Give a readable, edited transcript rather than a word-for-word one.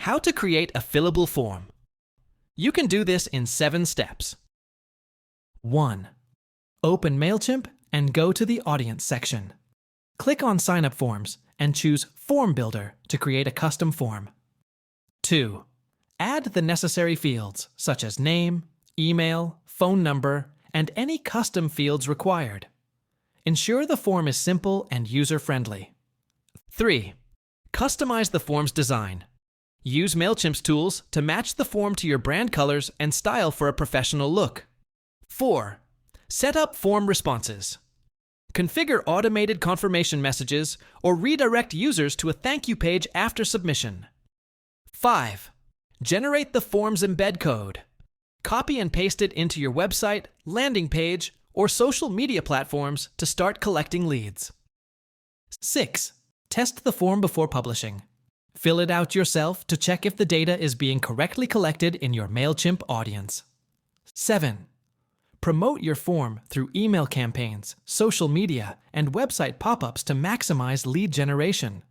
How to create a fillable form. You can do this in 7 steps. 1. Open Mailchimp and go to the Audience section. Click on Sign Up Forms and choose Form Builder to create a custom form. 2. Add the necessary fields such as name, email, phone number, and any custom fields required. Ensure the form is simple and user-friendly. 3. Customize the form's design. Use Mailchimp's tools to match the form to your brand colors and style for a professional look. 4. Set up form responses. Configure automated confirmation messages or redirect users to a thank you page after submission. 5. Generate the form's embed code. Copy and paste it into your website, landing page, or social media platforms to start collecting leads. 6. Test the form before publishing. Fill it out yourself to check if the data is being correctly collected in your Mailchimp audience. 7. Promote your form through email campaigns, social media, and website pop-ups to maximize lead generation.